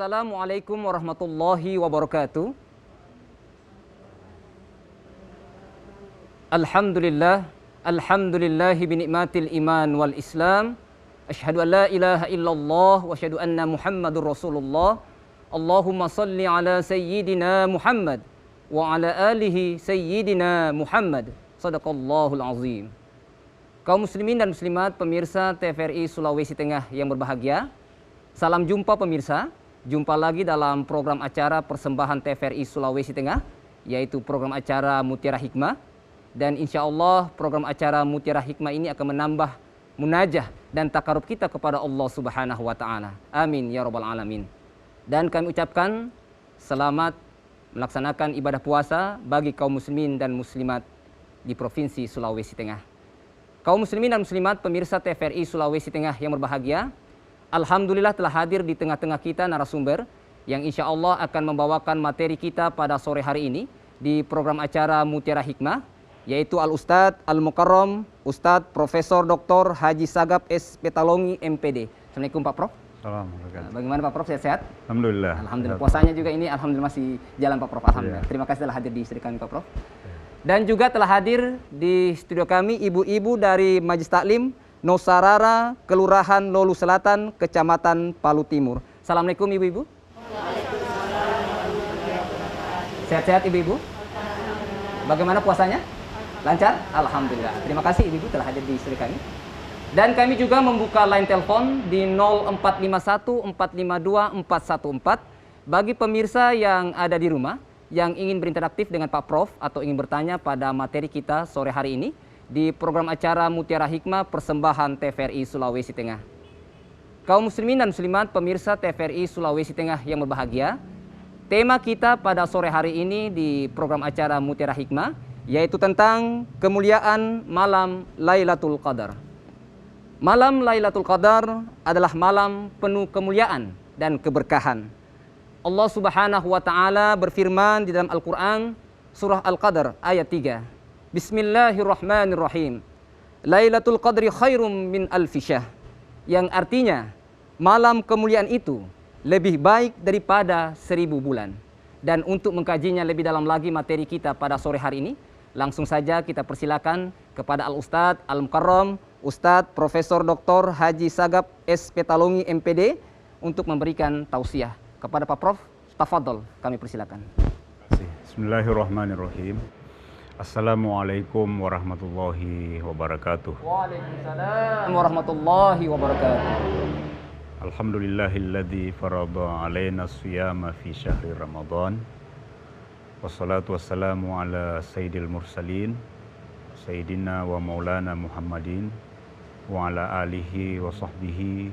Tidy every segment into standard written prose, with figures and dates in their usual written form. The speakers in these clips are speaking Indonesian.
Assalamualaikum warahmatullahi wabarakatuh. Alhamdulillah, alhamdulillahi binikmatil iman wal islam. Asyhadu an la ilaha illallah wa asyhadu anna Muhammadur Rasulullah. Allahumma salli ala sayyidina Muhammad wa ala alihi sayyidina Muhammad. Sadaqallahul azim. Kaum muslimin dan muslimat pemirsa TVRI Sulawesi Tengah yang berbahagia. Salam jumpa pemirsa. Jumpa lagi dalam program acara persembahan TVRI Sulawesi Tengah, yaitu program acara Mutiara Hikmah. Dan insya Allah program acara Mutiara Hikmah ini akan menambah munajah dan takarub kita kepada Allah Subhanahu wa Ta'ala. Amin ya Rabbal Alamin. Dan kami ucapkan selamat melaksanakan ibadah puasa bagi kaum muslimin dan muslimat di Provinsi Sulawesi Tengah. Kaum muslimin dan muslimat pemirsa TVRI Sulawesi Tengah yang berbahagia, alhamdulillah telah hadir di tengah-tengah kita narasumber yang insya Allah akan membawakan materi kita pada sore hari ini di program acara Mutiara Hikmah, yaitu Al-Ustadz Al-Mukarram Ustadz Profesor Dr. Haji Sagap S. Petalongi MPD. Assalamualaikum Pak Prof. Assalamualaikum. Bagaimana Pak Prof, sehat-sehat? Alhamdulillah. Alhamdulillah. Puasanya juga ini alhamdulillah masih jalan Pak Prof. Alhamdulillah. Terima kasih telah hadir di studio kami Pak Prof. Dan juga telah hadir di studio kami ibu-ibu dari Majelis Taklim Nosarara, Kelurahan Lolu Selatan, Kecamatan Palu Timur. Assalamualaikum ibu-ibu. Sehat-sehat ibu-ibu? Bagaimana puasanya? Lancar? Alhamdulillah. Terima kasih ibu-ibu telah hadir di studio kami. Dan kami juga membuka line telepon di 0451 452 414 bagi pemirsa yang ada di rumah yang ingin berinteraktif dengan Pak Prof atau ingin bertanya pada materi kita sore hari ini di program acara Mutiara Hikmah persembahan TVRI Sulawesi Tengah. Kaum muslimin dan muslimat pemirsa TVRI Sulawesi Tengah yang berbahagia, tema kita pada sore hari ini di program acara Mutiara Hikmah yaitu tentang kemuliaan malam Lailatul Qadar. Malam Lailatul Qadar adalah malam penuh kemuliaan dan keberkahan. Allah Subhanahu wa Ta'ala berfirman di dalam Al-Quran surah Al-Qadar ayat 3. Bismillahirrahmanirrahim. Lailatul Qadri khairum min alfi syahr. Yang artinya malam kemuliaan itu lebih baik daripada 1000 bulan. Dan untuk mengkajinya lebih dalam lagi materi kita pada sore hari ini, langsung saja kita persilakan kepada Al-Ustadz Al-Mukarram Ustadz Profesor Dr. Haji Sagap S. Petalongi MPD untuk memberikan tausiah kepada Pak Prof. Tafadhol, kami persilakan. Bismillahirrahmanirrahim. Assalamualaikum warahmatullahi wabarakatuh. Waalaikumsalam warahmatullahi wabarakatuh. Alhamdulillahilladzi farada alaina siyama fi syahri Ramadan. Wassalatu wassalamu ala sayyidil mursalin sayyidina wa maulana Muhammadin wa ala alihi wa sahbihi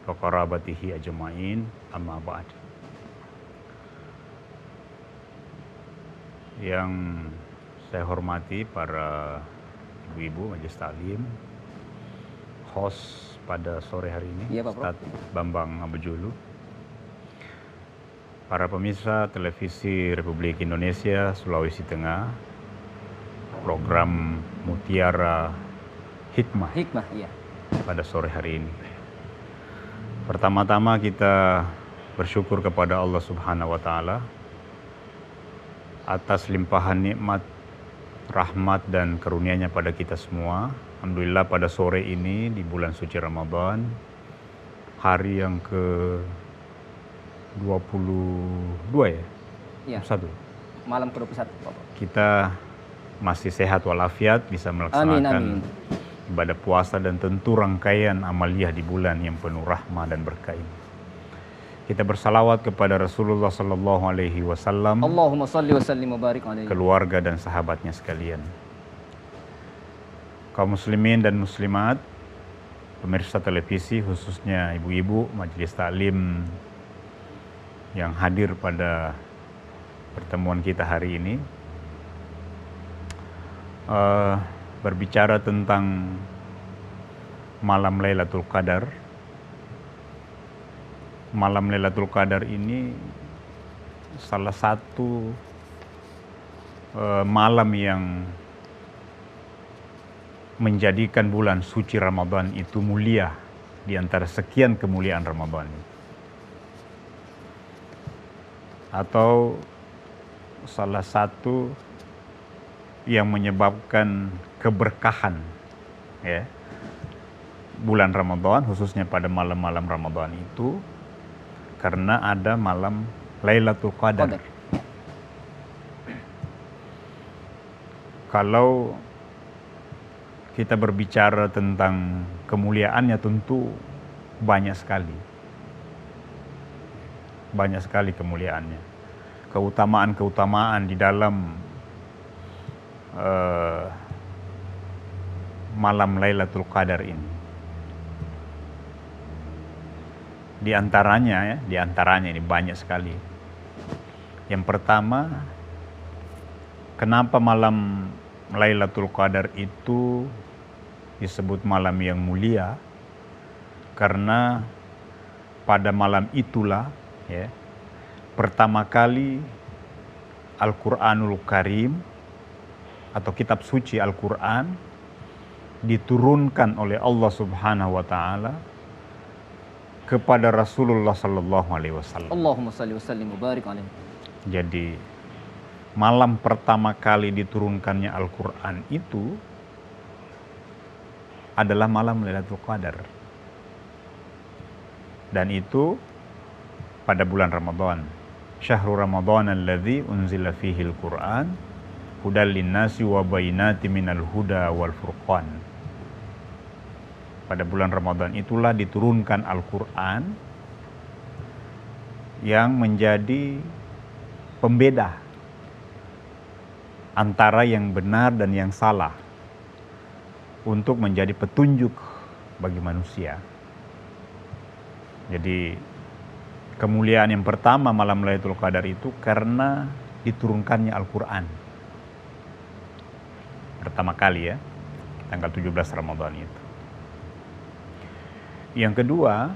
wa qarabatihi ajma'in, amma ba'd. Yang saya hormati para ibu-ibu Majelis Taklim, host pada sore hari ini, Ustadz Bambang Abujulu, para pemirsa televisi Republik Indonesia Sulawesi Tengah, program Mutiara Hikmah, iya. pada sore hari ini. Pertama-tama kita bersyukur kepada Allah Subhanahu wa Ta'ala atas limpahan nikmat, rahmat dan karunia-Nya pada kita semua. Alhamdulillah pada sore ini di bulan suci Ramadan, hari yang ke-22 ya? Iya. 21. Malam ke-21 Bapak. Kita masih sehat walafiat, bisa melaksanakan ibadah puasa dan tentu rangkaian amaliyah di bulan yang penuh rahmah dan berkah ini. Kita bersalawat kepada Rasulullah Sallallahu Alaihi Wasallam, Allahumma salli wa sallim wa barik alaihi, keluarga dan sahabatnya sekalian. Kaum muslimin dan muslimat, pemirsa televisi khususnya ibu-ibu Majelis Taklim yang hadir pada pertemuan kita hari ini, berbicara tentang malam Lailatul Qadar. Malam Lailatul Qadar ini salah satu malam yang menjadikan bulan suci Ramadan itu mulia di antara sekian kemuliaan Ramadan. atau salah satu yang menyebabkan keberkahan, ya, bulan Ramadan, khususnya pada malam-malam Ramadan itu, karena ada malam Lailatul Qadar. Kalau kita berbicara tentang kemuliaannya, tentu banyak sekali kemuliaannya, keutamaan di dalam malam Lailatul Qadar ini. Di antaranya ini banyak sekali. Yang pertama, kenapa malam Lailatul Qadar itu disebut malam yang mulia? Karena pada malam itulah, ya, pertama kali Al-Quranul Karim atau kitab suci Al-Quran diturunkan oleh Allah Subhanahu wa Ta'ala kepada Rasulullah Sallallahu Alaihi Wasallam. Allahumma salli wa sallim wa barik alaihi. Jadi malam pertama kali diturunkannya Al-Quran itu adalah malam Lailatul Qadar, dan itu pada bulan Ramadan. Syahrul Ramadan alladzi unzila fihil Qur'an hudal linnasi wa bayyinatin minal huda wal furqan. Pada bulan Ramadan itulah diturunkan Al-Quran yang menjadi pembeda antara yang benar dan yang salah, untuk menjadi petunjuk bagi manusia. Jadi kemuliaan yang pertama malam Lailatul Qadar itu karena diturunkannya Al-Quran pertama kali, ya, tanggal 17 Ramadan itu. Yang kedua,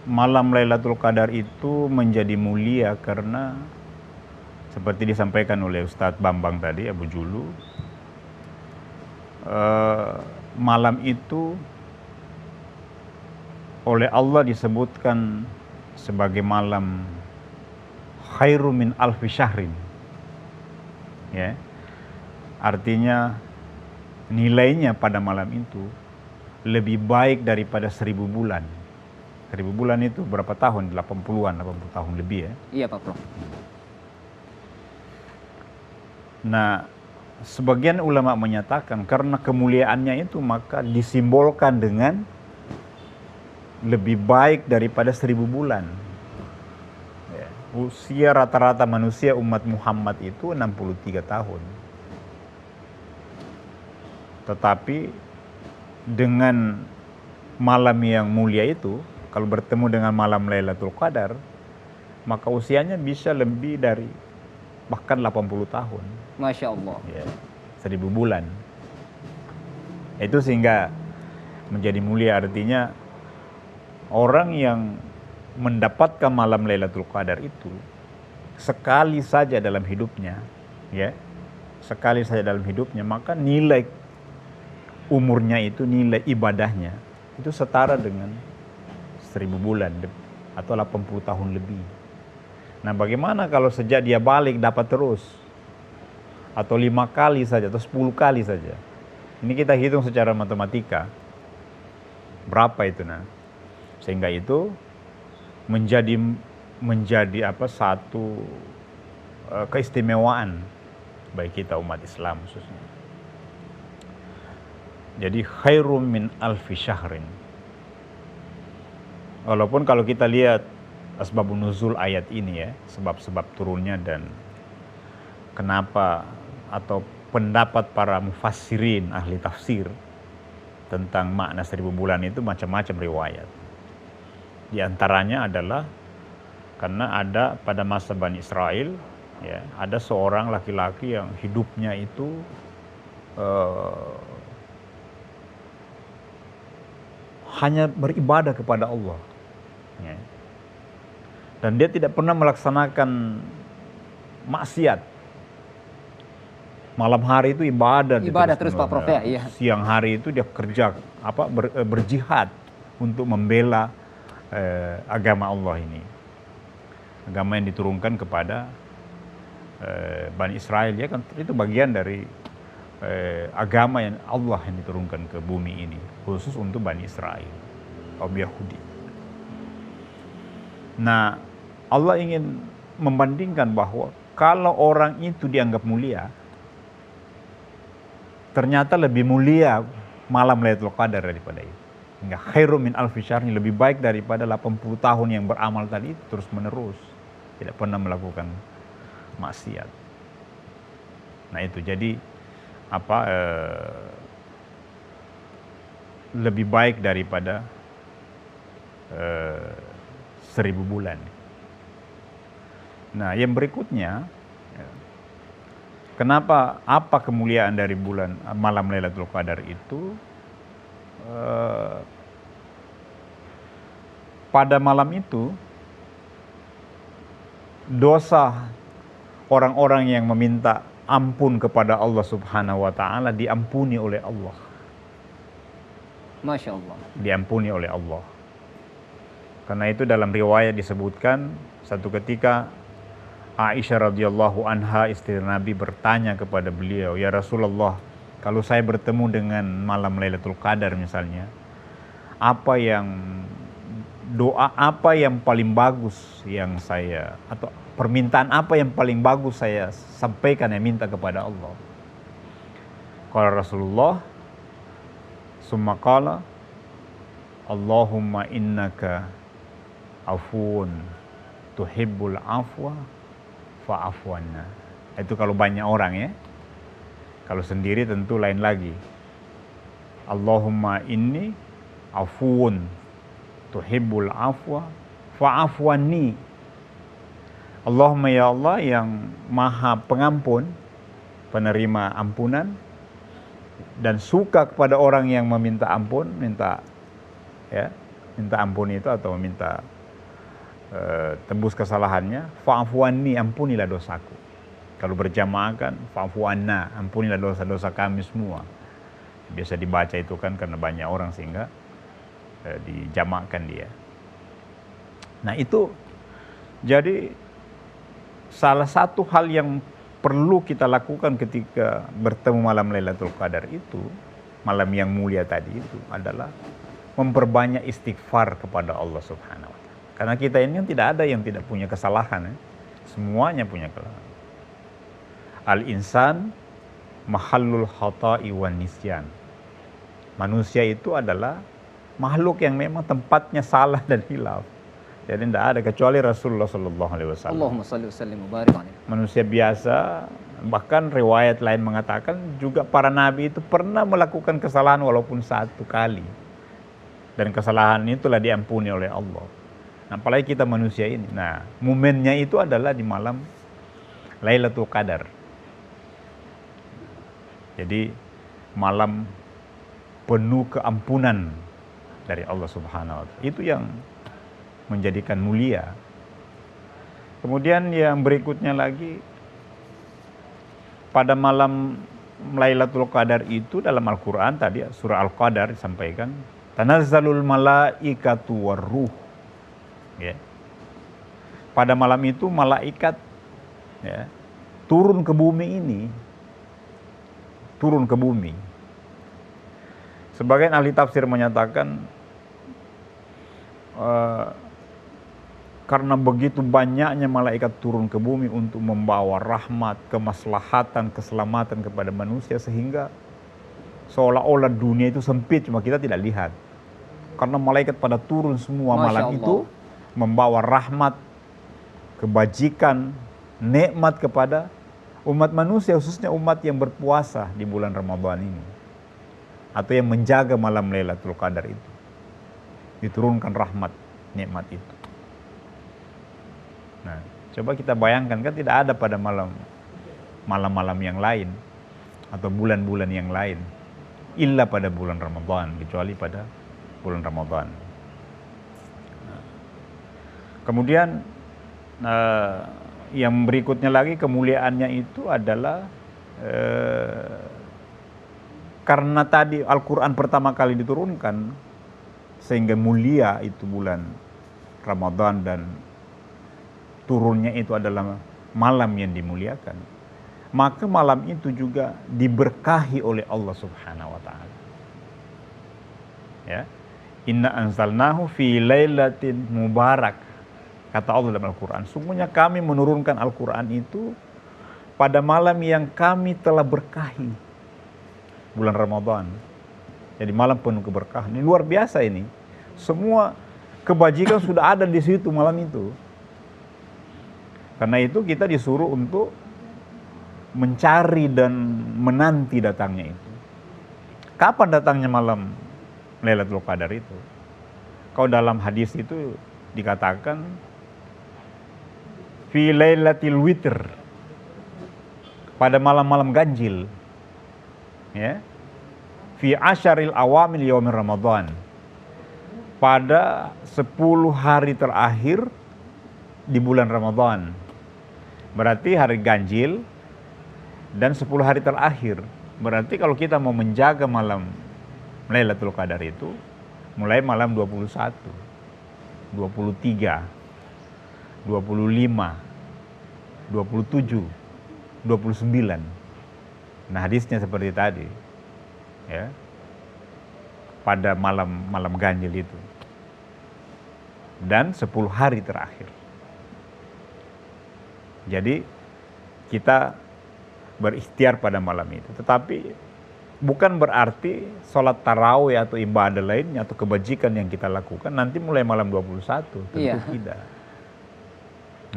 malam Lailatul Qadar itu menjadi mulia karena seperti disampaikan oleh Ustadz Bambang tadi, Abu Julu, malam itu oleh Allah disebutkan sebagai malam khairu min alfi syahrin, ya, artinya nilainya pada malam itu lebih baik daripada 1000 bulan. 1000 bulan itu berapa tahun? 80 tahun lebih, ya. Iya Pak Prof. Nah, sebagian ulama menyatakan karena kemuliaannya itu maka disimbolkan dengan lebih baik daripada 1000 bulan. Ya. Usia rata-rata manusia umat Muhammad itu 63 tahun. Tetapi dengan malam yang mulia itu, kalau bertemu dengan malam Lailatul Qadar, maka usianya bisa lebih dari bahkan 80 tahun. Masya Allah. Ya, 1000 bulan. Itu sehingga menjadi mulia, artinya orang yang mendapatkan malam Lailatul Qadar itu sekali saja dalam hidupnya, ya, sekali saja dalam hidupnya, maka nilai umurnya itu, nilai ibadahnya itu setara dengan 1000 bulan atau 80 tahun lebih. Nah, bagaimana kalau sejak dia balik dapat terus, atau 5 kali saja atau 10 kali saja? Ini kita hitung secara matematika berapa itu, nah, sehingga itu menjadi satu keistimewaan bagi kita umat Islam khususnya. Jadi khairum min alfi syahrin. Walaupun kalau kita lihat asbabun nuzul ayat ini, ya, sebab-sebab turunnya dan kenapa atau pendapat para mufassirin, ahli tafsir tentang makna 1000 bulan itu macam-macam riwayat. Di antaranya adalah karena ada pada masa Bani Israel, ya, ada seorang laki-laki yang hidupnya itu hanya beribadah kepada Allah, ya. Dan dia tidak pernah melaksanakan maksiat. Malam hari itu ibadah terus Pak Prof, ya. Iya. Siang hari itu dia kerja berjihad untuk membela agama Allah ini. agama yang diturunkan kepada Bani Israel, ya kan, itu bagian dari agama yang Allah yang diturunkan ke bumi ini khusus untuk Bani Israel, kaum Yahudi. Nah, Allah ingin membandingkan bahwa kalau orang itu dianggap mulia, ternyata lebih mulia malam Lailatul Qadar daripada itu. Hingga khairum min alfi syahr, lebih baik daripada 80 tahun yang beramal tadi terus menerus, tidak pernah melakukan maksiat. Nah itu jadi lebih baik daripada 1000 bulan. Nah yang berikutnya, kenapa, apa kemuliaan dari bulan malam Lailatul Qadar itu? Pada malam itu dosa orang-orang yang meminta ampun kepada Allah Subhanahu wa taala diampuni oleh Allah. Masya Allah. Diampuni oleh Allah. Karena itu dalam riwayat disebutkan satu ketika Aisyah radhiyallahu anha, istri Nabi, bertanya kepada beliau, "Ya Rasulullah, kalau saya bertemu dengan malam Lailatul Qadar misalnya, doa apa yang paling bagus yang saya, atau permintaan apa yang paling bagus saya sampaikan, yang minta kepada Allah?" Qala Rasulullah, summa qala, "Allahumma innaka afuun tuhibbul afwa fa'fu anna." Itu kalau banyak orang ya. Kalau sendiri tentu lain lagi. Allahumma inni afuun tuhibbul afwa fa'fu anni. Allahumma, ya Allah yang maha pengampun, penerima ampunan, dan suka kepada orang yang meminta ampun, minta ampun itu atau meminta tembus kesalahannya. Fa'fu anni, ampunilah dosaku. Kalau berjamaah kan fa'fu anna, ampunilah dosa-dosa kami semua. Biasa dibaca itu kan karena banyak orang sehingga dijamakan dia. Nah itu jadi salah satu hal yang perlu kita lakukan ketika bertemu malam Lailatul Qadar itu, malam yang mulia tadi itu, adalah memperbanyak istighfar kepada Allah Subhanahu wa taala. Karena kita ini tidak ada yang tidak punya kesalahan, semuanya punya kesalahan. Al-insan mahallul khata'i wan nisyan. Manusia itu adalah makhluk yang memang tempatnya salah dan hilaf. Jadi tidak ada kecuali Rasulullah sallallahu alaihi wasallam. Allahumma shalli wa sallim wa barik alaihi. Manusia biasa, bahkan riwayat lain mengatakan juga para nabi itu pernah melakukan kesalahan walaupun satu kali. Dan kesalahan itulah diampuni oleh Allah. Nah, apalagi kita manusia ini. Nah, momennya itu adalah di malam Lailatul Qadar. Jadi malam penuh keampunan dari Allah Subhanahu wa taala. Itu yang menjadikan mulia. Kemudian yang berikutnya lagi, pada malam Lailatul Qadar itu dalam Al-Quran tadi surah Al-Qadar disampaikan, tanazzalul malaikatu warruh. Ya. Pada malam itu malaikat turun ke bumi ini. Turun ke bumi. Sebagian ahli tafsir menyatakan karena begitu banyaknya malaikat turun ke bumi untuk membawa rahmat, kemaslahatan, keselamatan kepada manusia, sehingga seolah-olah dunia itu sempit, cuma kita tidak lihat. Karena malaikat pada turun semua malam itu membawa rahmat, kebajikan, nikmat kepada umat manusia, khususnya umat yang berpuasa di bulan Ramadan ini, atau yang menjaga malam Lailatul Qadar itu. Diturunkan rahmat, nikmat itu. Nah, coba kita bayangkan, kan tidak ada pada malam-malam yang lain atau bulan-bulan yang lain illa pada bulan Ramadan, kecuali pada bulan Ramadan. Nah, kemudian yang berikutnya lagi kemuliaannya itu adalah karena tadi Al-Quran pertama kali diturunkan, sehingga mulia itu bulan Ramadan dan turunnya itu adalah malam yang dimuliakan, maka malam itu juga diberkahi oleh Allah Subhanahu wa taala. Ya. Inna anzalnahu fi lailatin mubarak. Kata Allah dalam Al-Qur'an, sungguhnya kami menurunkan Al-Qur'an itu pada malam yang kami telah berkahi. Bulan Ramadan. Jadi malam penuh keberkahan. Ini luar biasa ini. Semua kebajikan sudah ada di situ malam itu. Karena itu kita disuruh untuk mencari dan menanti datangnya itu. Kapan datangnya malam Lailatul Qadar itu? Kalau dalam hadis itu dikatakan fi lailatil witr, pada malam-malam ganjil, ya, fi asyaril awamil yaumir Ramadan, pada 10 hari terakhir di bulan Ramadan. Berarti hari ganjil dan 10 hari terakhir. Berarti kalau kita mau menjaga malam Lailatul Qadar itu mulai malam 21, 23, 25, 27, 29. Nah, hadisnya seperti tadi. Ya. Pada malam ganjil itu. Dan 10 hari terakhir. Jadi kita berikhtiar pada malam itu. Tetapi bukan berarti sholat tarawih atau ibadah lainnya atau kebajikan yang kita lakukan nanti mulai malam 21. Tentu tidak.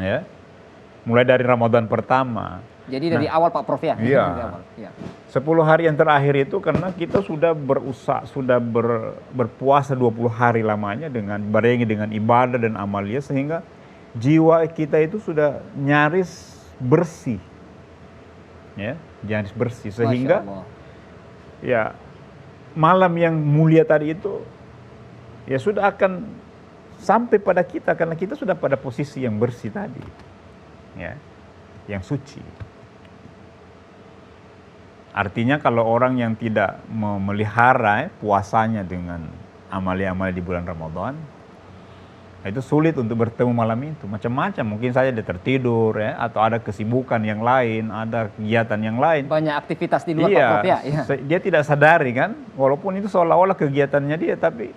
Ya. Mulai dari Ramadan pertama. Jadi dari awal Pak Prof ya? Iya. Ya. 10 hari yang terakhir itu karena kita sudah berpuasa 20 hari lamanya dengan barengi dengan ibadah dan amalia, sehingga jiwa kita itu sudah nyaris bersih. Ya, nyaris bersih, sehingga ya malam yang mulia tadi itu ya sudah akan sampai pada kita karena kita sudah pada posisi yang bersih tadi. Ya. Yang suci. Artinya kalau orang yang tidak memelihara puasanya dengan amalia-amalia di bulan Ramadan, itu sulit untuk bertemu malam itu. Macam-macam, mungkin saja dia tertidur ya, atau ada kesibukan yang lain, ada kegiatan yang lain. Banyak aktivitas di luar Pak Prof ya. Dia tidak sadari kan, walaupun itu seolah-olah kegiatannya dia, tapi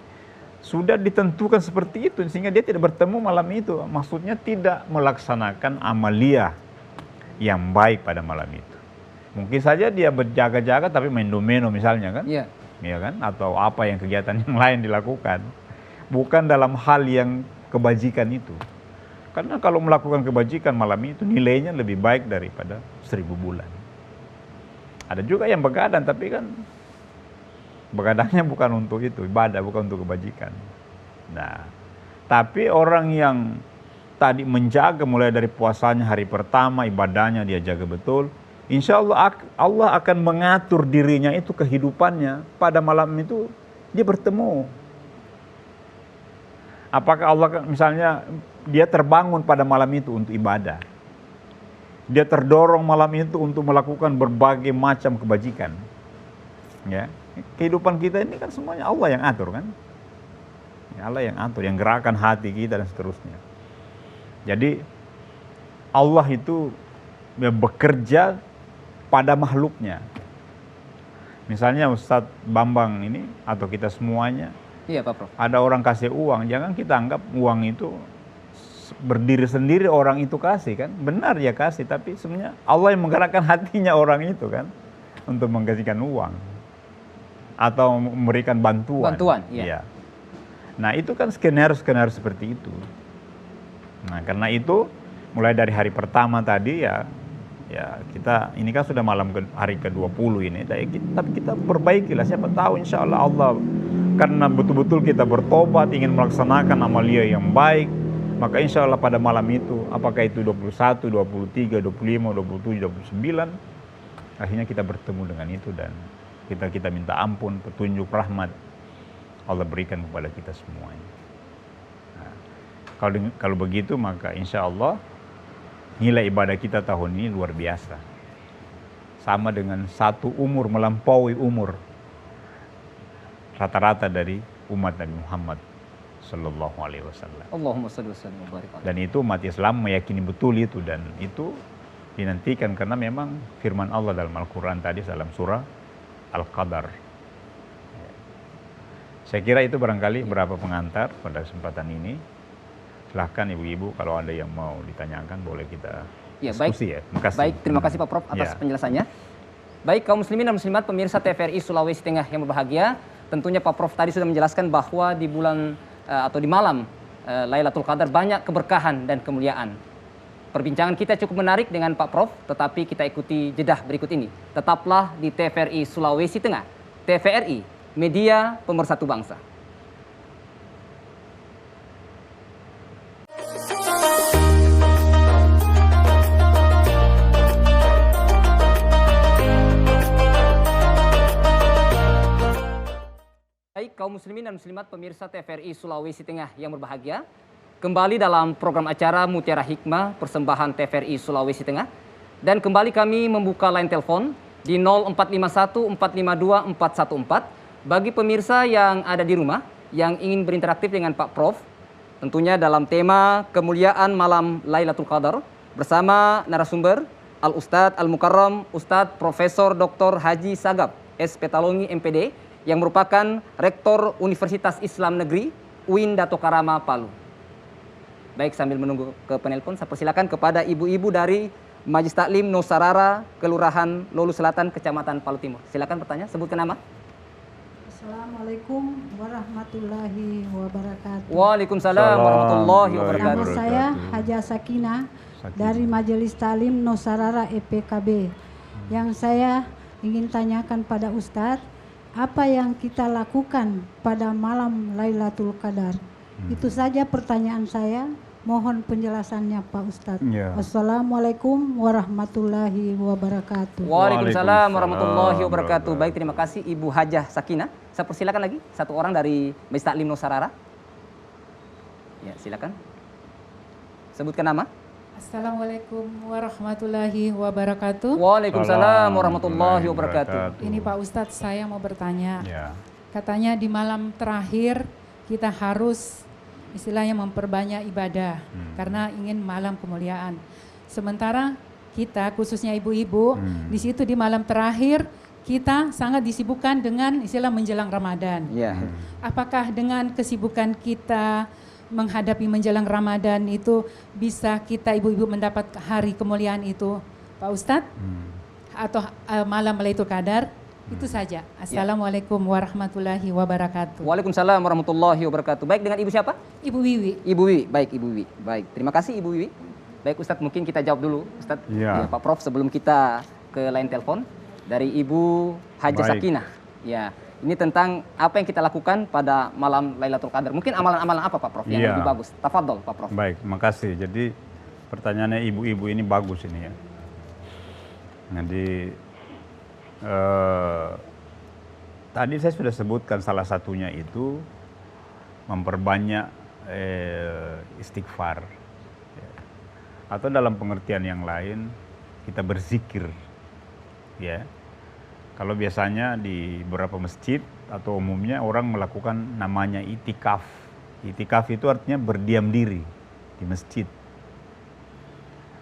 sudah ditentukan seperti itu sehingga dia tidak bertemu malam itu. Maksudnya tidak melaksanakan amalia yang baik pada malam itu. Mungkin saja dia berjaga-jaga tapi main domino misalnya kan? Iya. Iya kan? Atau apa yang kegiatan yang lain dilakukan. Bukan dalam hal yang kebajikan itu. Karena kalau melakukan kebajikan malam itu nilainya lebih baik daripada 1000 bulan. Ada juga yang begadang tapi kan begadangnya bukan untuk itu, ibadah, bukan untuk kebajikan. Nah, tapi orang yang tadi menjaga mulai dari puasanya hari pertama, ibadahnya dia jaga betul, insya Allah Allah akan mengatur dirinya itu, kehidupannya pada malam itu dia bertemu. Apakah Allah misalnya dia terbangun pada malam itu untuk ibadah, dia terdorong malam itu untuk melakukan berbagai macam kebajikan, ya. Kehidupan kita ini kan semuanya Allah yang atur kan, ya, Allah yang atur, yang gerakan hati kita dan seterusnya. Jadi Allah itu bekerja pada makhluknya. Misalnya Ustadz Bambang ini atau kita semuanya, iya Pak Prof, ada orang kasih uang, jangan kita anggap uang itu berdiri sendiri orang itu kasih kan. Benar ya kasih, tapi sebenarnya Allah yang menggerakkan hatinya orang itu kan untuk mengasihkan uang atau memberikan bantuan. Iya. Nah itu kan skenario seperti itu. Nah karena itu mulai dari hari pertama tadi ya kita ini kan sudah malam hari ke-20 ini, tapi kita perbaikilah, siapa tahu insya Allah karena betul-betul kita bertobat ingin melaksanakan amalia yang baik, maka insya Allah pada malam itu, apakah itu 21, 23, 25, 27, 29, akhirnya kita bertemu dengan itu dan kita minta ampun, petunjuk, rahmat Allah berikan kepada kita semuanya. Nah, kalau begitu maka insya Allah nilai ibadah kita tahun ini luar biasa. Sama dengan satu umur, melampaui umur rata-rata dari umat Nabi Muhammad Sallallahu Alaihi Wasallam. Allahumma shalli wa sallim wa barik alaihi. Dan itu umat Islam meyakini betul itu, dan itu dinantikan karena memang firman Allah dalam Al-Quran tadi dalam surah Al-Qadar. Saya kira itu barangkali beberapa pengantar pada kesempatan ini. Silahkan ibu-ibu kalau ada yang mau ditanyakan boleh kita diskusi ya. Makasih. Baik, terima kasih Pak Prof atas penjelasannya. Baik kaum muslimin dan muslimat pemirsa TVRI Sulawesi Tengah yang berbahagia, tentunya Pak Prof tadi sudah menjelaskan bahwa di bulan atau di malam Lailatul Qadar banyak keberkahan dan kemuliaan. Perbincangan kita cukup menarik dengan Pak Prof, tetapi kita ikuti jedah berikut ini. Tetaplah di TVRI Sulawesi Tengah. TVRI, media pemersatu bangsa. Baik, kaum muslimin dan muslimat pemirsa TVRI Sulawesi Tengah yang berbahagia, kembali dalam program acara Mutiara Hikmah persembahan TVRI Sulawesi Tengah, dan kembali kami membuka line telepon di 0451 452 414 bagi pemirsa yang ada di rumah yang ingin berinteraktif dengan Pak Prof, tentunya dalam tema kemuliaan malam Lailatul Qadar bersama narasumber Al-Ustadz Al-Mukarram Ustadz Profesor Dr. Haji Sagap S. Petalongi MPD yang merupakan Rektor Universitas Islam Negeri UIN Dato Karama Palu. Baik, sambil menunggu ke penelpon, saya persilakan kepada ibu-ibu dari Majelis Taklim Nusarara, Kelurahan Lolu Selatan, Kecamatan Palu Timur. Silakan bertanya, sebutkan nama. Assalamualaikum warahmatullahi wabarakatuh. Waalaikumsalam warahmatullahi wabarakatuh. Nama saya Haja Sakinah dari Majelis Taklim Nusarara EPKB. Yang saya ingin tanyakan pada Ustadz, apa yang kita lakukan pada malam Lailatul Qadar? Itu saja pertanyaan saya. Mohon penjelasannya Pak Ustadz. Ya. Assalamualaikum warahmatullahi wabarakatuh. Waalaikumsalam warahmatullahi wabarakatuh. Baik, terima kasih Ibu Hajah Sakinah. Saya persilakan lagi satu orang dari Majelis Taklim Nusarara. Ya, silakan. Sebutkan nama. Assalamualaikum warahmatullahi wabarakatuh. Waalaikumsalam warahmatullahi wabarakatuh. Ini Pak Ustadz, saya mau bertanya. Ya. Katanya di malam terakhir kita harus istilahnya memperbanyak ibadah karena ingin malam kemuliaan. Sementara kita khususnya ibu-ibu di situ di malam terakhir kita sangat disibukkan dengan istilah menjelang Ramadan. Ya. Apakah dengan kesibukan kita menghadapi menjelang Ramadan itu bisa kita ibu-ibu mendapat hari kemuliaan itu Pak Ustadz? Atau malam Lailatul Qadar? Itu saja. Assalamualaikum warahmatullahi wabarakatuh. Waalaikumsalam warahmatullahi wabarakatuh. Baik, dengan Ibu siapa? Ibu Wiwi. Ibu Wiwi. Baik, Ibu Wiwi. Baik, terima kasih Ibu Wiwi. Baik Ustadz, mungkin kita jawab dulu Ustadz. Ya. Ya, Pak Prof, sebelum kita ke line telepon dari Ibu Hajah Sakinah. Ya, ini tentang apa yang kita lakukan pada malam Lailatul Qadar. Mungkin amalan-amalan apa Pak Prof yang lebih bagus? Tafadhol Pak Prof. Baik, makasih. Jadi pertanyaannya ibu-ibu ini bagus ini ya. Jadi tadi saya sudah sebutkan salah satunya itu memperbanyak istighfar. Atau dalam pengertian yang lain kita berzikir. Ya. Kalau biasanya di beberapa masjid atau umumnya orang melakukan namanya itikaf. Itikaf itu artinya berdiam diri di masjid.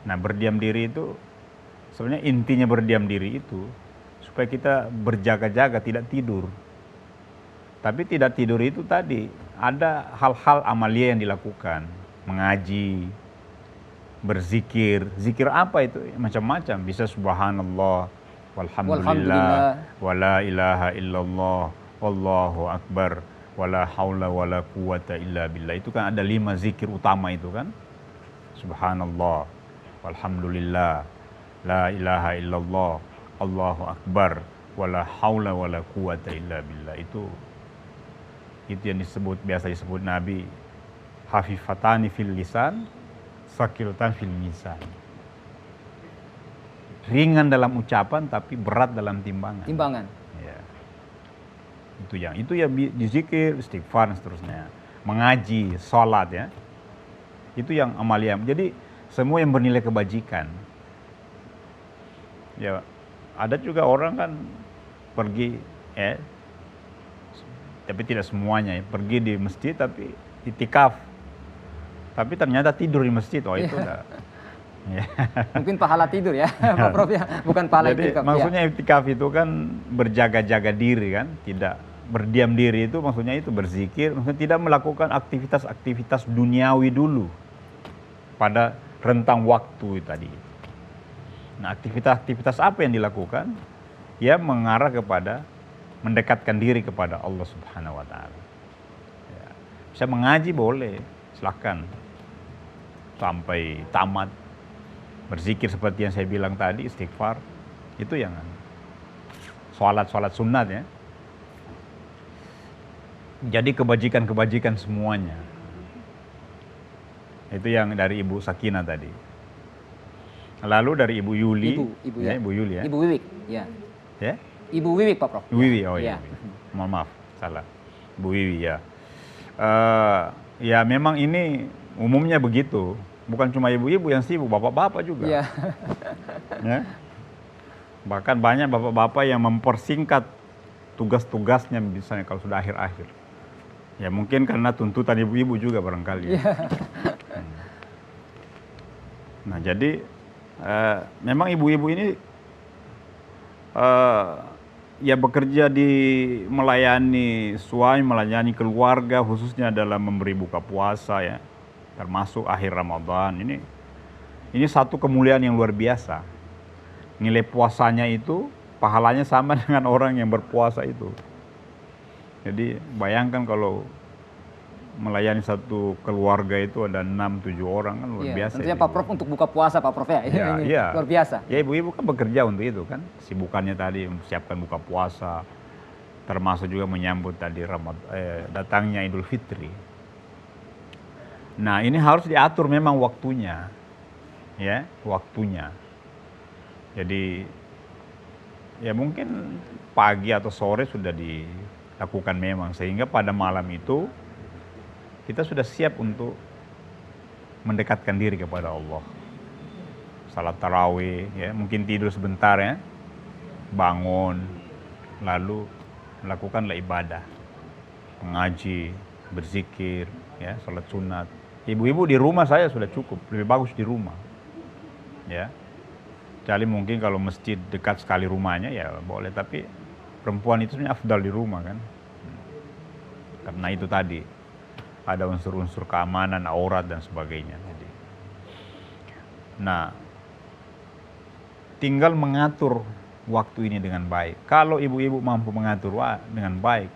Nah, berdiam diri itu sebenarnya intinya berdiam diri itu supaya kita berjaga-jaga tidak tidur. Tapi tidak tidur itu tadi ada hal-hal amalia yang dilakukan, mengaji, berzikir. Zikir apa itu? Macam-macam, bisa subhanallah, walhamdulillah, wala ilaha illallah, wallahu akbar, wala haula wala quwata illa billah. Itu kan ada 5 zikir utama itu kan. Subhanallah, walhamdulillah, la ilaha illallah, Allahu akbar, wala haula wala quwata illa billah. Itu yang disebut, biasa disebut Nabi, hafifatani fil lisan, sakilatan fil mizan. Ringan dalam ucapan tapi berat dalam timbangan. Timbangan. Ya. Itu ya dizikir, istighfar dan seterusnya. Mengaji, sholat ya. Itu yang amalia. Jadi semua yang bernilai kebajikan. Ya, ada juga orang kan pergi tapi tidak semuanya ya, pergi di masjid tapi itikaf, tapi ternyata tidur di masjid. Oh itu udah. Ya. Mungkin pahala tidur ya, Pak Prof ya, bukan pahala Jadi itikaf. maksudnya itikaf itu kan berjaga-jaga diri kan, tidak berdiam diri itu maksudnya itu berzikir, maksudnya tidak melakukan aktivitas-aktivitas duniawi dulu pada rentang waktu tadi. Nah, aktivitas-aktivitas apa yang dilakukan? Ya mengarah kepada mendekatkan diri kepada Allah Subhanahu wa taala. Ya. Bisa mengaji boleh, silakan. Sampai tamat. Berzikir seperti yang saya bilang tadi, istighfar. Itu yang salat sunat ya. Jadi kebajikan-kebajikan semuanya. Itu yang dari Ibu Sakinah tadi. Lalu dari Ibu Yuli, Ibu ya, Ibu Yuli ya. Ibu Wiwik, ya. Ya? Ibu Wiwik Pak Prof. Wiwi, oh ya. iya. Mohon maaf, salah. Bu Wiwi ya. Ya memang ini umumnya begitu. Bukan cuma ibu-ibu yang sibuk, bapak-bapak juga. Iya. Ya. Bahkan banyak bapak-bapak yang mempersingkat tugas-tugasnya misalnya kalau sudah akhir-akhir. Ya mungkin karena tuntutan ibu-ibu juga barangkali. Ya. Nah jadi memang ibu-ibu ini ya bekerja di melayani suami, melayani keluarga, khususnya dalam memberi buka puasa ya, termasuk akhir Ramadan. Ini satu kemuliaan yang luar biasa. Nilai puasanya itu pahalanya sama dengan orang yang berpuasa itu. Jadi bayangkan kalau melayani satu keluarga itu ada 6-7 orang kan luar biasa. Tentunya Pak Prof untuk buka puasa Pak Prof ya. Ini luar biasa. Ya ibu-ibu kan bekerja untuk itu kan. Sibukannya tadi mempersiapkan buka puasa, termasuk juga menyambut tadi datangnya Idul Fitri. Nah ini harus diatur memang waktunya, ya waktunya. Jadi ya mungkin pagi atau sore sudah dilakukan memang sehingga pada malam itu kita sudah siap untuk mendekatkan diri kepada Allah. Salat tarawih, ya mungkin tidur sebentar ya, bangun, lalu melakukanlah ibadah, mengaji, berzikir, ya salat sunat. Ibu-ibu di rumah saya sudah cukup, lebih bagus di rumah, ya. Kecuali mungkin kalau masjid dekat sekali rumahnya ya boleh, tapi perempuan itu sebenarnya afdal di rumah kan, karena itu tadi ada unsur-unsur keamanan, aurat dan sebagainya. Jadi, nah, tinggal mengatur waktu ini dengan baik. Kalau ibu-ibu mampu mengatur dengan baik,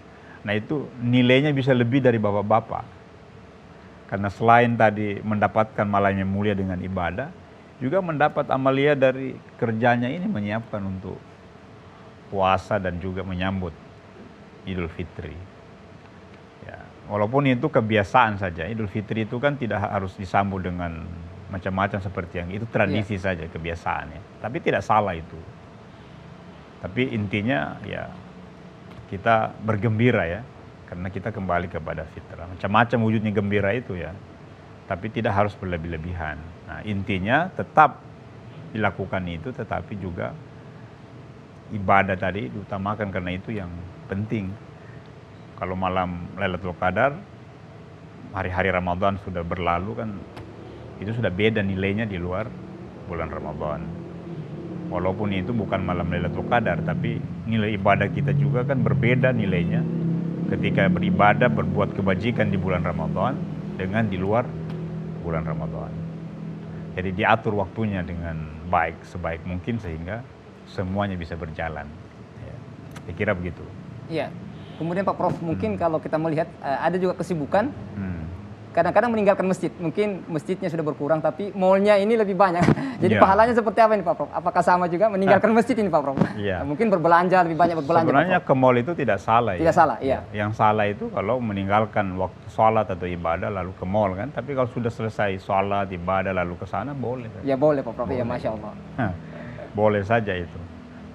nah itu nilainya bisa lebih dari bapak-bapak. Karena selain tadi mendapatkan malainya mulia dengan ibadah, juga mendapat amalia dari kerjanya ini menyiapkan untuk puasa dan juga menyambut Idul Fitri. Walaupun itu kebiasaan saja, Idul Fitri itu kan tidak harus disambut dengan macam-macam seperti yang itu tradisi saja, kebiasaan ya. Tapi tidak salah itu. Tapi intinya ya kita bergembira ya, karena kita kembali kepada fitrah. Macam-macam wujudnya gembira itu ya, tapi tidak harus berlebih-lebihan. Nah intinya tetap dilakukan itu, tetapi juga ibadah tadi diutamakan karena itu yang penting. Kalau malam Lailatul Qadar, hari-hari Ramadan sudah berlalu kan, itu sudah beda nilainya di luar bulan Ramadan. Walaupun itu bukan malam Lailatul Qadar, tapi nilai ibadah kita juga kan berbeda nilainya ketika beribadah, berbuat kebajikan di bulan Ramadan dengan di luar bulan Ramadan. Jadi diatur waktunya dengan baik, sebaik mungkin sehingga semuanya bisa berjalan. Ya, saya kira begitu. Iya. Kemudian Pak Prof, mungkin kalau kita melihat ada juga kesibukan, kadang-kadang meninggalkan masjid. Mungkin masjidnya sudah berkurang, tapi mallnya ini lebih banyak. Jadi pahalanya seperti apa ini Pak Prof? Apakah sama juga meninggalkan masjid ini Pak Prof? Ya. Mungkin berbelanja, lebih banyak berbelanja. Sebenarnya ke mall itu tidak salah ya. Tidak salah, iya. Yang salah itu kalau meninggalkan waktu sholat atau ibadah lalu ke mall kan. Tapi kalau sudah selesai sholat, ibadah lalu ke sana boleh. Ya boleh Pak Prof, ya Masya Allah. Boleh saja itu.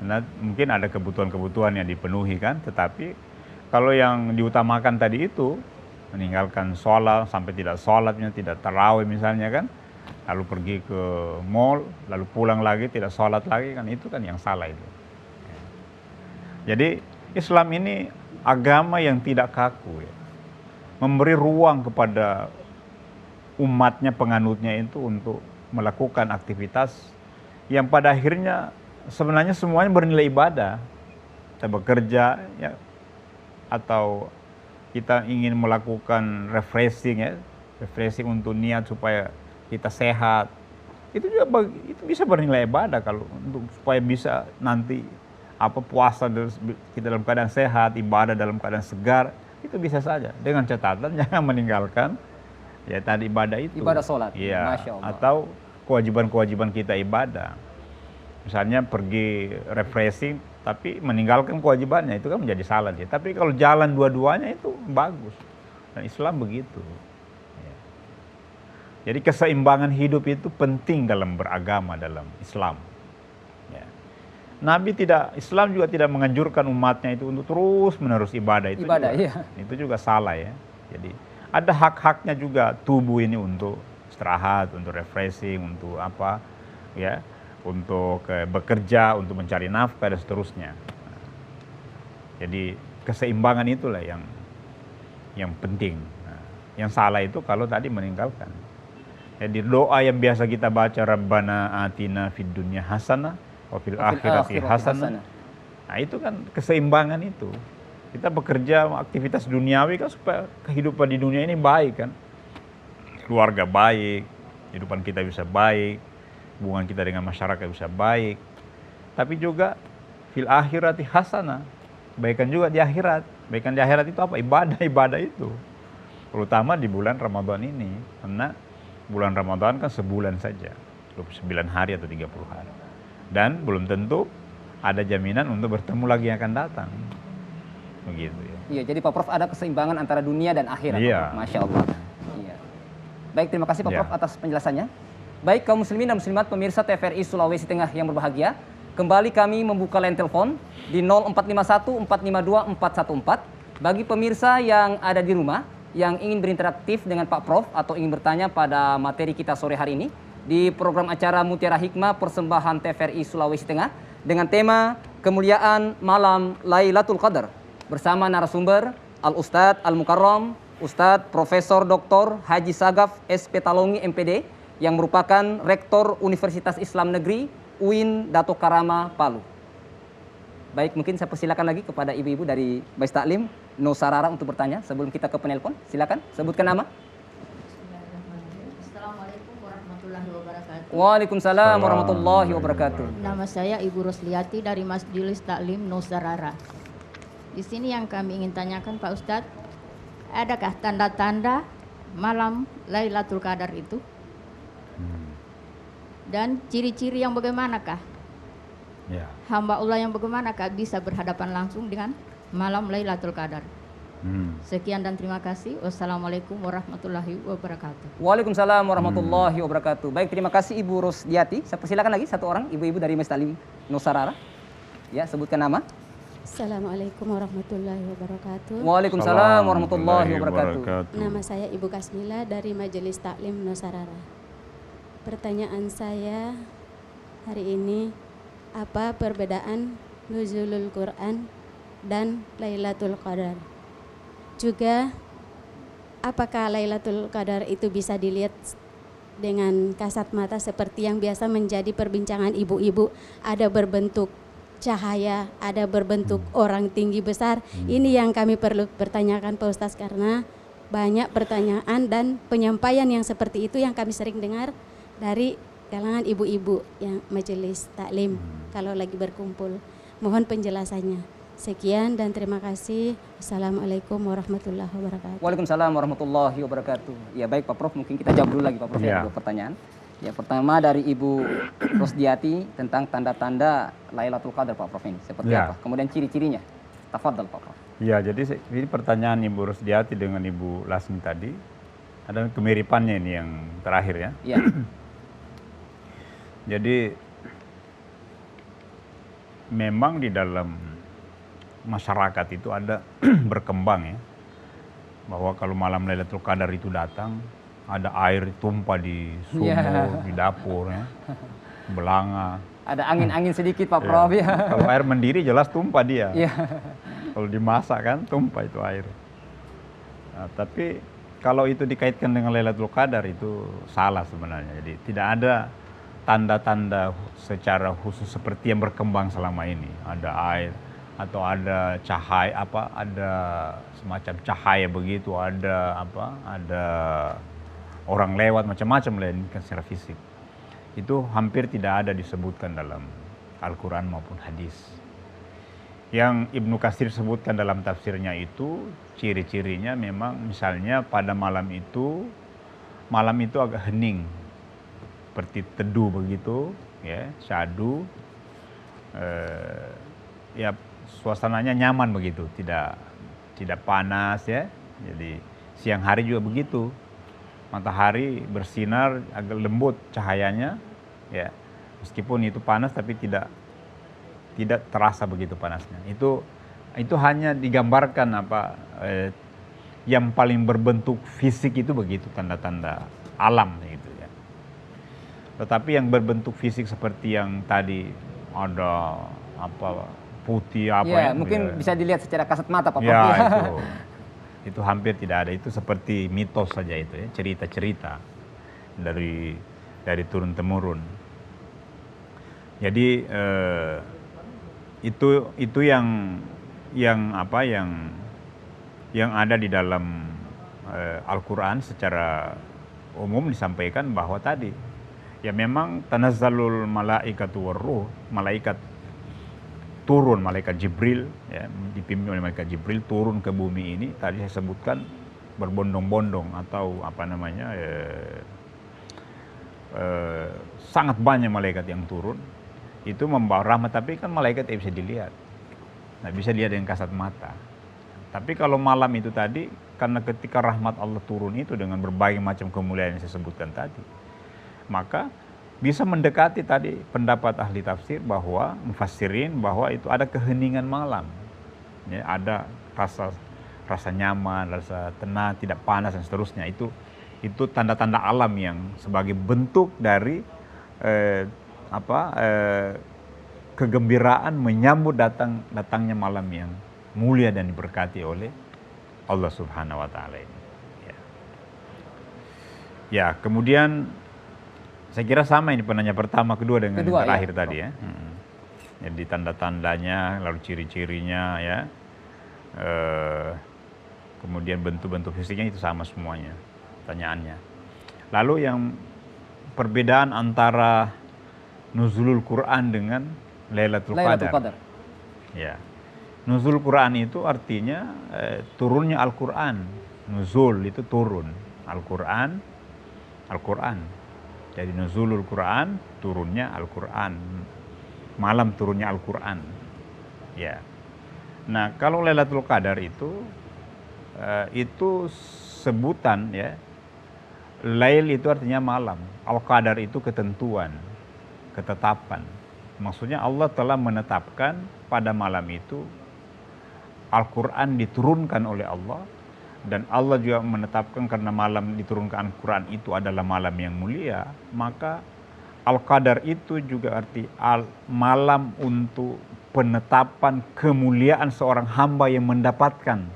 Karena mungkin ada kebutuhan-kebutuhan yang dipenuhi kan, tetapi kalau yang diutamakan tadi itu, meninggalkan sholat sampai tidak sholatnya, tidak tarawih misalnya kan, lalu pergi ke mall, lalu pulang lagi, tidak sholat lagi kan, itu kan yang salah itu. Jadi Islam ini agama yang tidak kaku ya. memberi ruang kepada umatnya, penganutnya itu untuk melakukan aktivitas yang pada akhirnya sebenarnya semuanya bernilai ibadah. Kita bekerja ya, atau kita ingin melakukan refreshing ya, refreshing untuk niat supaya kita sehat, itu juga itu bisa bernilai ibadah kalau untuk supaya bisa nanti puasa kita dalam keadaan sehat, ibadah dalam keadaan segar, itu bisa saja dengan catatan jangan meninggalkan ya tadi ibadah itu. Ibadah sholat. Iya. Masya Allah. Atau kewajiban-kewajiban kita ibadah. Misalnya pergi refreshing tapi meninggalkan kewajibannya, itu kan menjadi salah dia. Tapi kalau jalan dua-duanya itu bagus. Dan Islam begitu. Ya. Jadi keseimbangan hidup itu penting dalam beragama dalam Islam. Ya. Islam juga tidak menganjurkan umatnya itu untuk terus menerus ibadah itu. Ibadah, juga, iya. Itu juga salah ya. Jadi ada hak-haknya juga tubuh ini untuk istirahat, untuk refreshing, untuk apa ya, untuk bekerja, untuk mencari nafkah dan seterusnya. Jadi keseimbangan itulah yang penting. Yang salah itu kalau tadi meninggalkan. Jadi doa yang biasa kita baca, Rabbana atina fid dunya hasanah wa fil akhirati hasanah. Nah, itu kan keseimbangan itu. Kita bekerja aktivitas duniawi kan supaya kehidupan di dunia ini baik kan. Keluarga baik, kehidupan kita bisa baik, hubungan kita dengan masyarakat bisa baik. Tapi juga fil akhirati hasanah, kebaikan juga di akhirat. Kebaikan di akhirat itu apa? Ibadah itu. Terutama di bulan Ramadan ini, karena bulan Ramadan kan sebulan saja, 29 hari atau 30 hari. Dan belum tentu ada jaminan untuk bertemu lagi yang akan datang. Begitu ya. Iya, jadi Pak Prof ada keseimbangan antara dunia dan akhirat. Iya. Masya Allah. Iya. Baik, terima kasih Pak Prof atas penjelasannya. Baik kaum muslimin dan muslimat pemirsa TVRI Sulawesi Tengah yang berbahagia, kembali kami membuka line telepon di 0451 452 414 bagi pemirsa yang ada di rumah yang ingin berinteraktif dengan Pak Prof atau ingin bertanya pada materi kita sore hari ini di program acara Mutiara Hikmah persembahan TVRI Sulawesi Tengah dengan tema kemuliaan malam Lailatul Qadar bersama narasumber Al-Ustadz Al-Mukarram Ustadz Profesor Dr. Haji Sagaf S. Petalongi MPD yang merupakan Rektor Universitas Islam Negeri UIN Dato Karama Palu. Baik, mungkin saya persilakan lagi kepada ibu-ibu dari Bais Taklim Nusarara untuk bertanya sebelum kita ke penelpon. Silakan, sebutkan nama. Assalamualaikum warahmatullahi wabarakatuh. Waalaikumsalam warahmatullahi wabarakatuh. Nama saya Ibu Rosliati dari Majelis Taklim Nusarara. Di sini yang kami ingin tanyakan Pak Ustadz, adakah tanda-tanda malam Lailatul Qadar itu? Dan ciri-ciri yang bagaimanakah? Ya. Hamba Allah yang bagaimanakah bisa berhadapan langsung dengan malam Lailatul Qadar? Sekian dan terima kasih. Wassalamualaikum warahmatullahi wabarakatuh. Waalaikumsalam warahmatullahi wabarakatuh. Baik, terima kasih Ibu Rosdiati. Saya persilakan lagi satu orang ibu-ibu dari Majelis Taklim Nusarara. Ya, sebutkan nama. Assalamualaikum warahmatullahi wabarakatuh. Waalaikumsalam warahmatullahi wabarakatuh. Nama saya Ibu Kasmila dari Majelis Taklim Nusarara. Pertanyaan saya hari ini, apa perbedaan Nuzulul Quran dan Lailatul Qadar? Juga apakah Lailatul Qadar itu bisa dilihat dengan kasat mata seperti yang biasa menjadi perbincangan ibu-ibu, ada berbentuk cahaya, ada berbentuk orang tinggi besar? Ini yang kami perlu pertanyakan Pak Ustaz, karena banyak pertanyaan dan penyampaian yang seperti itu yang kami sering dengar dari kalangan ibu-ibu yang majelis taklim kalau lagi berkumpul. Mohon penjelasannya. Sekian dan terima kasih. Assalamualaikum warahmatullahi wabarakatuh. Waalaikumsalam warahmatullahi wabarakatuh. Ya baik Pak Prof, mungkin kita jawab dulu lagi Pak Prof ya, dua pertanyaan. Ya, pertama dari Ibu Rosdiati tentang tanda-tanda Lailatul Qadar Pak Prof ini seperti apa? Kemudian ciri-cirinya. Tafadhal Pak Prof. Ya, jadi ini pertanyaan Ibu Rosdiati dengan Ibu Lasmi tadi ada kemiripannya ini yang terakhir ya. Iya. Jadi memang di dalam masyarakat itu ada berkembang ya, bahwa kalau malam Lailatul Qadar itu datang, ada air tumpah di sumur, di dapur ya, belanga. Ada angin-angin sedikit Pak Prof ya. Kalau air mendiri jelas tumpah dia. Ya. Kalau dimasak kan tumpah itu air. Nah, tapi kalau itu dikaitkan dengan Lailatul Qadar itu salah sebenarnya. Jadi tidak ada tanda-tanda secara khusus seperti yang berkembang selama ini. Ada air atau ada cahaya ada semacam cahaya begitu, ada ada orang lewat macam-macam lain secara fisik. Itu hampir tidak ada disebutkan dalam Al-Quran maupun hadis. Yang Ibnu Katsir sebutkan dalam tafsirnya itu ciri-cirinya memang misalnya pada malam itu agak hening, seperti teduh begitu, ya, syadu, ya suasananya nyaman begitu, tidak panas ya. Jadi siang hari juga begitu, matahari bersinar agak lembut cahayanya, ya meskipun itu panas tapi tidak terasa begitu panasnya. Itu hanya digambarkan yang paling berbentuk fisik itu begitu, tanda-tanda alam gitu ya. Tetapi yang berbentuk fisik seperti yang tadi ada putih ya, mungkin bisa dilihat secara kasat mata Pak Prof. Ya, itu hampir tidak ada. Itu seperti mitos saja itu ya, cerita-cerita dari turun temurun. Jadi itu yang ada di dalam Al-Quran secara umum disampaikan bahwa tadi ya memang tanazzalul malaikatu warruh, malaikat turun, malaikat Jibril ya, dipimpin oleh malaikat Jibril turun ke bumi ini, tadi saya sebutkan berbondong-bondong atau sangat banyak malaikat yang turun. Itu membawa rahmat, tapi kan malaikat tidak bisa dilihat, nggak bisa dilihat dengan kasat mata. Tapi kalau malam itu tadi, karena ketika rahmat Allah turun itu dengan berbagai macam kemuliaan yang saya sebutkan tadi, maka bisa mendekati tadi pendapat ahli tafsir bahwa mufassirin bahwa itu ada keheningan malam, ya, ada rasa nyaman, rasa tenang, tidak panas dan seterusnya. Itu tanda-tanda alam yang sebagai bentuk dari kegembiraan menyambut datangnya malam yang mulia dan diberkati oleh Allah Subhanahu wa taala ini. Ya, kemudian saya kira sama ini penanya pertama, kedua dengan yang terakhir ya, tadi ya. Jadi tanda-tandanya, lalu ciri-cirinya ya. Kemudian bentuk-bentuk fisiknya itu sama semuanya pertanyaannya. Lalu yang perbedaan antara nuzulul Quran dengan Lailatul Qadar. Ya. Nuzul Quran itu artinya turunnya Al-Quran. Nuzul itu turun. Al-Quran. Jadi nuzulul Quran, turunnya Al-Quran. Malam turunnya Al-Quran. Ya. Nah, kalau Lailatul Qadar itu sebutan ya. Lail itu artinya malam. Al-Qadar itu ketentuan, ketetapan. Maksudnya Allah telah menetapkan pada malam itu Al-Quran diturunkan oleh Allah, dan Allah juga menetapkan karena malam diturunkan Al-Quran itu adalah malam yang mulia, maka Al-Qadar itu juga arti malam untuk penetapan kemuliaan seorang hamba yang mendapatkan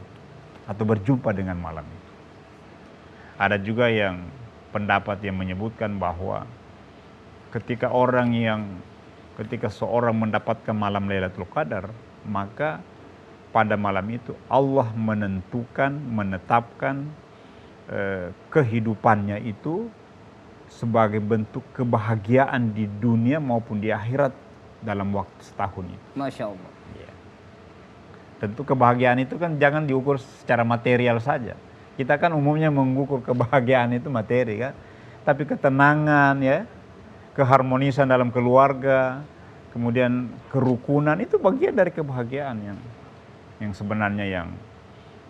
atau berjumpa dengan malam itu. Ada juga yang pendapat yang menyebutkan bahwa ketika seorang mendapatkan malam Lailatul Qadar, maka pada malam itu Allah menetapkan kehidupannya itu sebagai bentuk kebahagiaan di dunia maupun di akhirat dalam waktu setahun itu. Masya Allah. Ya. Tentu kebahagiaan itu kan jangan diukur secara material saja. Kita kan umumnya mengukur kebahagiaan itu materi kan, tapi ketenangan ya, keharmonisan dalam keluarga, kemudian kerukunan itu bagian dari kebahagiaan yang sebenarnya yang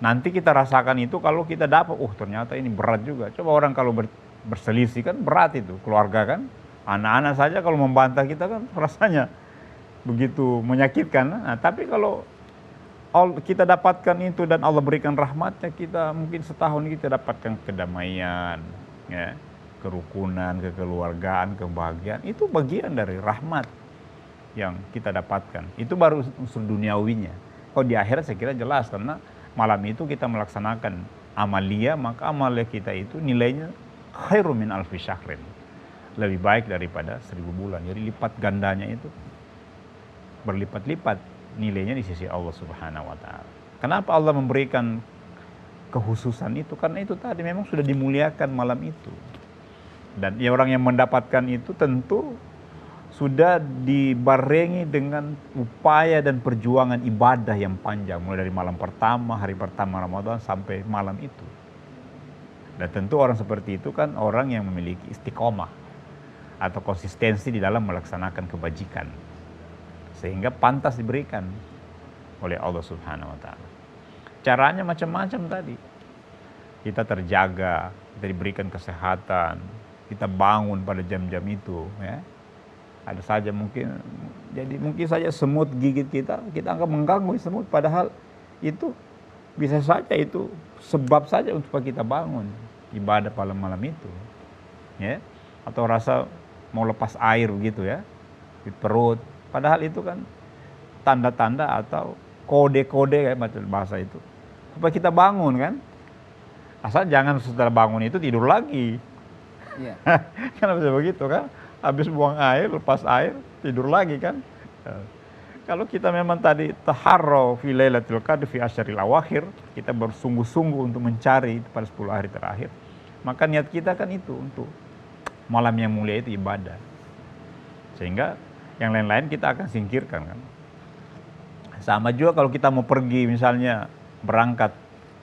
nanti kita rasakan itu kalau kita dapat, ternyata ini berat juga. Coba orang kalau berselisih kan berat itu, keluarga kan, anak-anak saja kalau membantah kita kan rasanya begitu menyakitkan. Nah, tapi kalau kita dapatkan itu dan Allah berikan rahmatnya, kita mungkin setahun kita dapatkan kedamaian, ya, kerukunan, kekeluargaan, kebahagiaan. Itu bagian dari rahmat yang kita dapatkan. Itu baru unsur duniawinya. Kalau di akhirat saya kira jelas, karena malam itu kita melaksanakan amalia, maka amalia kita itu nilainya khairu min alfi syahrin, lebih baik daripada 1000 bulan. Jadi lipat gandanya itu berlipat-lipat nilainya di sisi Allah Subhanahu wa taala. Kenapa Allah memberikan kehususan itu? Karena itu tadi memang sudah dimuliakan malam itu. Dan ya orang yang mendapatkan itu tentu sudah dibarengi dengan upaya dan perjuangan ibadah yang panjang, mulai dari malam pertama, hari pertama Ramadan sampai malam itu. Dan tentu orang seperti itu kan orang yang memiliki istiqomah atau konsistensi di dalam melaksanakan kebajikan, sehingga pantas diberikan oleh Allah Subhanahu wa taala. Caranya macam-macam tadi. Kita terjaga, kita diberikan kesehatan, kita bangun pada jam-jam itu, ya. Ada saja mungkin saja semut gigit kita anggap mengganggu semut, padahal itu bisa saja itu sebab saja untuk kita bangun ibadah pada malam itu, ya. Atau rasa mau lepas air gitu ya di perut, padahal itu kan tanda-tanda atau kode-kode kayak bahasa itu supaya kita bangun kan. Asal jangan setelah bangun itu tidur lagi. Iya. Kan bisa begitu kan? Habis buang air, lepas air, tidur lagi kan? Kalau kita memang tadi taharro fi lailatul qadr fi asyaril awakhir, kita bersungguh-sungguh untuk mencari pada 10 hari terakhir, maka niat kita kan itu untuk malam yang mulia itu ibadah. Sehingga yang lain-lain kita akan singkirkan kan. Sama juga kalau kita mau pergi misalnya berangkat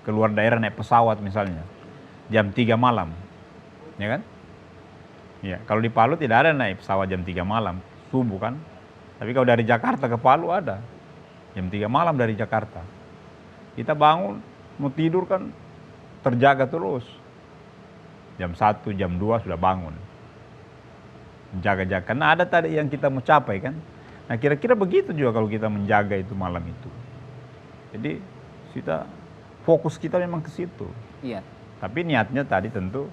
ke luar daerah naik pesawat misalnya jam 3 malam, ya kan? Ya, kalau di Palu tidak ada naik pesawat jam 3 malam, subuh kan. Tapi kalau dari Jakarta ke Palu ada. Jam 3 malam dari Jakarta. Kita bangun, mau tidur kan terjaga terus. Jam 1, jam 2 sudah bangun. Menjaga-jaga. Karena ada tadi yang kita mau capai kan. Nah kira-kira begitu juga kalau kita menjaga itu malam itu. Jadi fokus kita memang ke situ. Iya. Tapi niatnya tadi tentu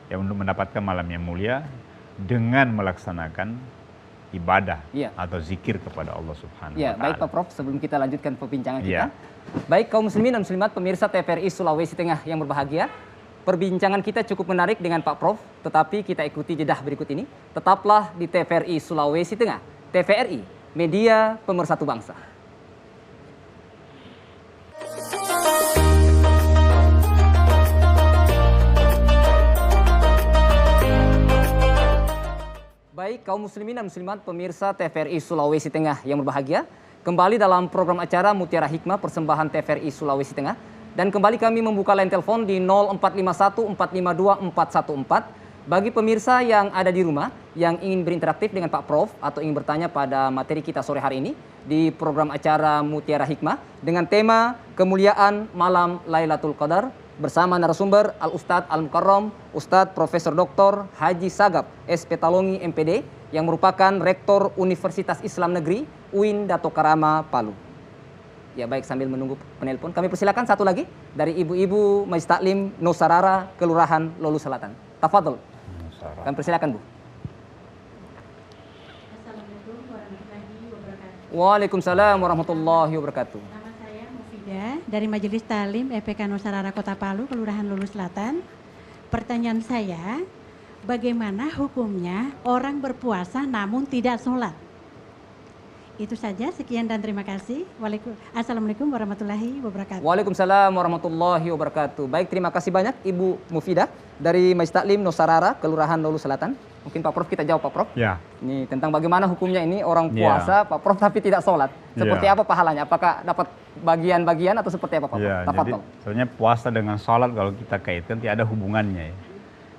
ya untuk mendapatkan malam yang mulia dengan melaksanakan ibadah atau zikir kepada Allah Subhanahu wa taala. Baik Pak Prof, sebelum kita lanjutkan perbincangan kita. Baik kaum muslimin dan muslimat pemirsa TVRI Sulawesi Tengah yang berbahagia. Perbincangan kita cukup menarik dengan Pak Prof, tetapi kita ikuti jedah berikut ini. Tetaplah di TVRI Sulawesi Tengah. TVRI, media pemersatu bangsa. Baik kaum muslimin dan muslimat pemirsa TVRI Sulawesi Tengah yang berbahagia, kembali dalam program acara Mutiara Hikmah persembahan TVRI Sulawesi Tengah, dan kembali kami membuka line telepon di 0451 452 414 bagi pemirsa yang ada di rumah yang ingin berinteraktif dengan Pak Prof atau ingin bertanya pada materi kita sore hari ini di program acara Mutiara Hikmah dengan tema kemuliaan malam Lailatul Qadar bersama narasumber Al-Ustadz Al-Mukarram Ustadz Profesor Dr. Haji Sagap S. Petalongi MPD yang merupakan Rektor Universitas Islam Negeri UIN Dato Karama Palu. Ya baik, sambil menunggu penelpon kami persilakan satu lagi dari ibu-ibu Majelis Taklim Nusarara Kelurahan Lolu Selatan. Tafadhol. Kami persilakan Bu. Assalamualaikum warahmatullahi wabarakatuh. Waalaikumsalam warahmatullahi wabarakatuh. Dari Majelis Taklim EPK Nusarara Kota Palu, Kelurahan Lulu Selatan. Pertanyaan saya, bagaimana hukumnya orang berpuasa namun tidak sholat? Itu saja, sekian dan terima kasih. Assalamualaikum warahmatullahi wabarakatuh. Waalaikumsalam warahmatullahi wabarakatuh. Baik, terima kasih banyak Ibu Mufidah dari Majelis Taklim Nusarara Kelurahan Lulu Selatan. Mungkin Pak Prof kita jawab Pak Prof. Ya. Ini tentang bagaimana hukumnya ini orang puasa Pak Prof tapi tidak sholat. Seperti apa pahalanya? Apakah dapat bagian-bagian atau seperti apa Pak Prof? Ya, jadi sebenarnya puasa dengan sholat kalau kita kaitkan tidak ada hubungannya ya.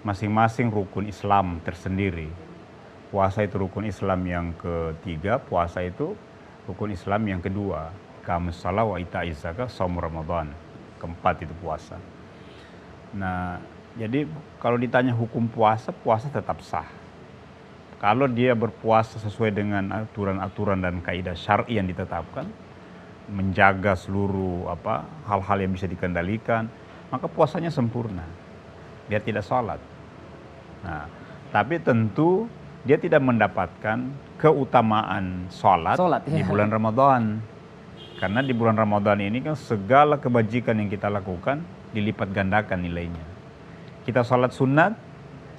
Masing-masing rukun Islam tersendiri. Puasa itu rukun Islam yang ketiga, puasa itu rukun Islam yang kedua. Iqamus shalah wa ita'iz zakah, shaum Ramadan. Keempat itu puasa. Nah, jadi kalau ditanya hukum puasa, puasa tetap sah. Kalau dia berpuasa sesuai dengan aturan-aturan dan kaidah syar'i yang ditetapkan, menjaga seluruh hal-hal yang bisa dikendalikan, maka puasanya sempurna. Dia tidak sholat. Nah, tapi tentu dia tidak mendapatkan keutamaan sholat di bulan Ramadan. Karena di bulan Ramadan ini kan segala kebajikan yang kita lakukan dilipat gandakan nilainya. Kita sholat sunat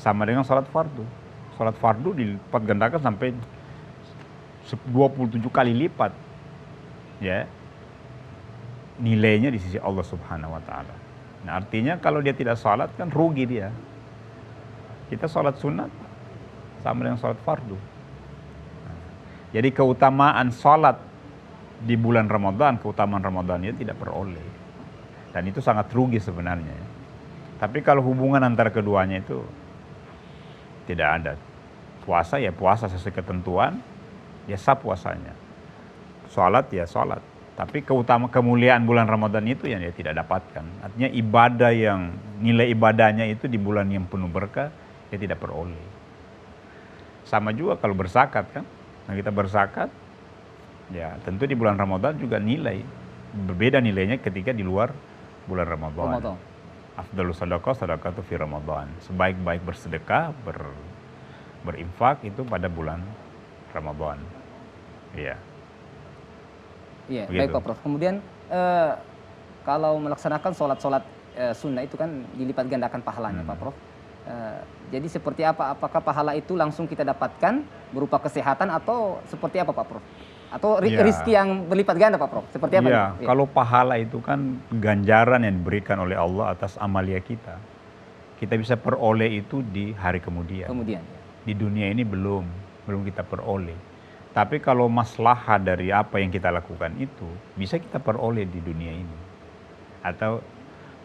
sama dengan sholat fardu. Sholat fardu dilipat gandakan sampai 27 kali lipat, ya, nilainya di sisi Allah Subhanahu wa Ta'ala. Nah, artinya kalau dia tidak sholat kan rugi dia. Kita sholat sunat sama dengan sholat fardu. Jadi keutamaan sholat di bulan Ramadan, keutamaan Ramadan itu tidak peroleh. Dan itu sangat rugi sebenarnya. Tapi kalau hubungan antara keduanya itu tidak ada. Puasa ya puasa sesuai ketentuan, ya sah puasanya. Sholat ya sholat. Tapi kemuliaan bulan Ramadan itu yang dia tidak dapatkan. Artinya ibadah yang nilai ibadahnya itu di bulan yang penuh berkah, dia tidak peroleh. Sama juga kalau berzakat kan. Nah, kita berzakat, ya tentu di bulan Ramadan juga berbeda nilainya ketika di luar bulan Ramadan. Afdalus sadaqah sadaqatu fi Ramadan. Sebaik-baik bersedekah, berinfak itu pada bulan Ramadan. Iya. Iya, baik Pak Prof. Kemudian kalau melaksanakan sholat sunnah itu kan dilipat gandakan pahalanya Pak Prof. Jadi seperti apa? Apakah pahala itu langsung kita dapatkan berupa kesehatan atau seperti apa Pak Prof? Atau rezeki yang berlipat ganda Pak Prof? Seperti apa? Ya, kalau pahala itu kan ganjaran yang diberikan oleh Allah atas amalia kita. Kita bisa peroleh itu di hari kemudian. Di dunia ini belum kita peroleh. Tapi kalau maslahat dari apa yang kita lakukan itu bisa kita peroleh di dunia ini. Atau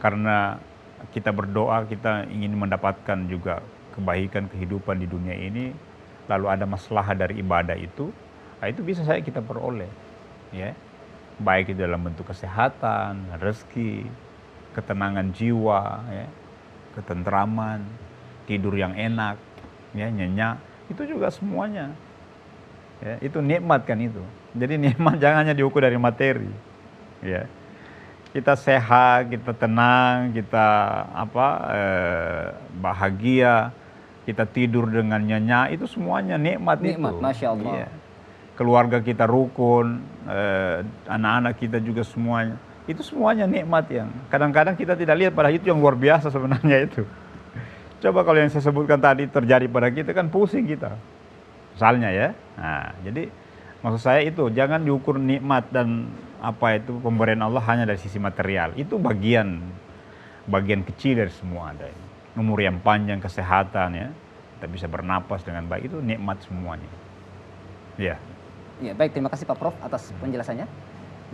karena kita berdoa, kita ingin mendapatkan juga kebaikan kehidupan di dunia ini, lalu ada maslahat dari ibadah itu, nah itu bisa saja kita peroleh, ya, baik itu dalam bentuk kesehatan, rezeki, ketenangan jiwa, ya, ketentraman, tidur yang enak, ya, nyenyak, itu juga semuanya, ya, itu nikmat kan itu. Jadi nikmat jangan hanya diukur dari materi, ya. Kita sehat, kita tenang, kita bahagia, kita tidur dengan nyenyak, itu semuanya nikmat itu. Masya Allah. Iya. Keluarga kita rukun, anak-anak kita juga semuanya. Itu semuanya nikmat yang kadang-kadang kita tidak lihat, padahal itu yang luar biasa sebenarnya itu. Coba kalau yang saya sebutkan tadi terjadi pada kita kan pusing kita. Misalnya ya. Nah, jadi maksud saya itu jangan diukur nikmat dan pemberian Allah hanya dari sisi material. Itu bagian kecil dari semua ada. Umur yang panjang, kesehatan, ya, kita bisa bernapas dengan baik, itu nikmat semuanya. Ya. Ya, baik, terima kasih Pak Prof atas penjelasannya.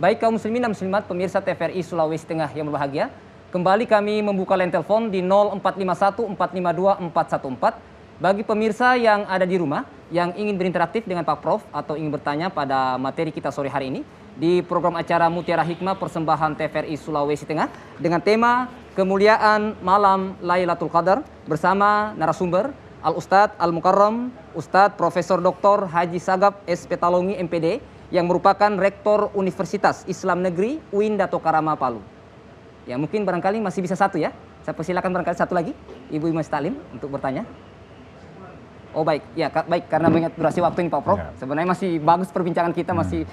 Baik kaum muslimin dan muslimat pemirsa TVRI Sulawesi Tengah yang berbahagia, kembali kami membuka line telepon di 0451 452 414 bagi pemirsa yang ada di rumah yang ingin berinteraktif dengan Pak Prof atau ingin bertanya pada materi kita sore hari ini di program acara Mutiara Hikmah persembahan TVRI Sulawesi Tengah dengan tema Kemuliaan Malam Lailatul Qadar bersama narasumber Al-Ustadz Al-Mukarram Ustadz Profesor Dr. Haji Sagap S. Petalongi MPD yang merupakan Rektor Universitas Islam Negeri UIN Dato Karama Palu. Ya, mungkin barangkali masih bisa satu ya. Saya persilakan barangkali satu lagi Ibu Mas Talim untuk bertanya. Oh baik, ya baik, karena mengingat durasi waktu ini Pak Prof, sebenarnya masih bagus perbincangan kita, masih